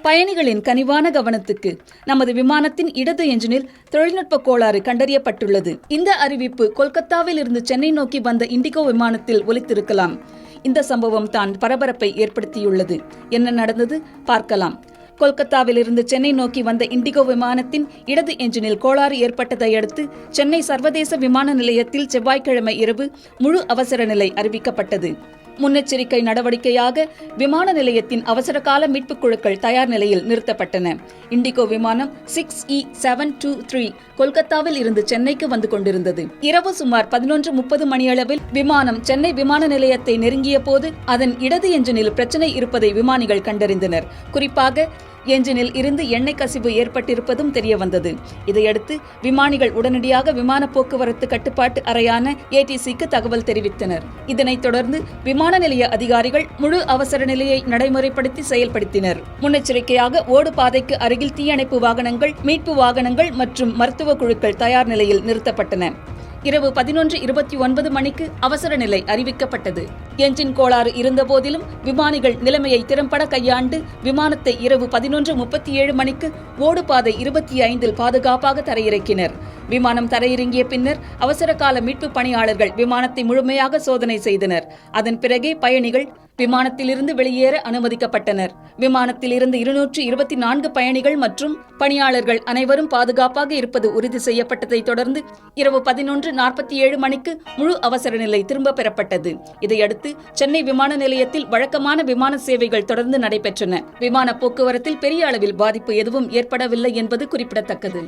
பயணிகளின் கனிவான கவனத்துக்கு நமது விமானத்தின் இடது என்ஜினில் தொழில்நுட்ப கோளாறு கண்டறியப்பட்டுள்ளது. இந்த அறிவிப்பு கொல்கத்தாவில் இருந்து சென்னை நோக்கி வந்த இண்டிகோ விமானத்தில் ஒலித்திருக்கலாம். இந்த சம்பவம் தான் பரபரப்பை ஏற்படுத்தியுள்ளது. என்ன நடந்தது பார்க்கலாம். கொல்கத்தாவில் இருந்து சென்னை நோக்கி வந்த இண்டிகோ விமானத்தின் இடது என்ஜினில் கோளாறு ஏற்பட்டதை அடுத்து சென்னை சர்வதேச விமான நிலையத்தில் செவ்வாய்க்கிழமை இரவு முழு அவசர நிலை அறிவிக்கப்பட்டது. முன்னெச்சரிக்கை நடவடிக்கையாக விமான நிலையத்தின் அவசரகால மீட்புக் குழுக்கள் தயார் நிலையில் நிறுத்தப்பட்டன. இண்டிகோ விமானம் 6E723 கொல்கத்தாவில் இருந்து சென்னைக்கு வந்து கொண்டிருந்தது. இரவு சுமார் 11:30 மணியளவில் விமானம் சென்னை விமான நிலையத்தை நெருங்கிய போது அதன் இடது என்ஜினில் பிரச்சனை இருப்பதை விமானிகள் கண்டறிந்தனர். குறிப்பாக என்ஜினில் இருந்து எண்ணெய் கசிவு ஏற்பட்டிருப்பதும் தெரியவந்தது. இதையடுத்து விமானிகள் உடனடியாக விமான போக்குவரத்து கட்டுப்பாட்டு அறையான ATCக்கு தகவல் தெரிவித்தனர். இதனைத் தொடர்ந்து விமான நிலைய அதிகாரிகள் முழு அவசர நிலையை நடைமுறைப்படுத்தி செயல்படுத்தினர். முன்னெச்சரிக்கையாக ஓடு பாதைக்கு அருகில் தீயணைப்பு வாகனங்கள், மீட்பு வாகனங்கள் மற்றும் மருத்துவ குழுக்கள் தயார் நிலையில் நிறுத்தப்பட்டன. இரவு 11:29 மணிக்கு அவசர நிலை அறிவிக்கப்பட்டது. என்ஜின் கோளாறு இருந்தபோதிலும் விமானிகள் நிலைமையை திறம்பட கையாண்டு விமானத்தை இரவு 11:37 மணிக்கு ஓடுபாதை 25இல் பாதுகாப்பாக தரையிறக்கினர். விமானம் தரையிறங்கிய பின்னர் அவசர கால மீட்பு பணியாளர்கள் விமானத்தை முழுமையாக சோதனை செய்தனர். அதன் பிறகே பயணிகள் விமானத்திலிருந்து வெளியேற அனுமதிக்கப்பட்டனர். விமானத்தில் இருந்து 224 பயணிகள் மற்றும் பணியாளர்கள் அனைவரும் பாதுகாப்பாக இருப்பது உறுதி செய்யப்பட்டதை தொடர்ந்து இரவு 11:47 மணிக்கு முழு அவசர நிலை திரும்ப பெறப்பட்டது. இதையடுத்து சென்னை விமான நிலையத்தில் வழக்கமான விமான சேவைகள் தொடர்ந்து நடைபெற்றன. விமான போக்குவரத்தில் பெரிய அளவில் பாதிப்பு எதுவும் ஏற்படவில்லை என்பது குறிப்பிடத்தக்கது.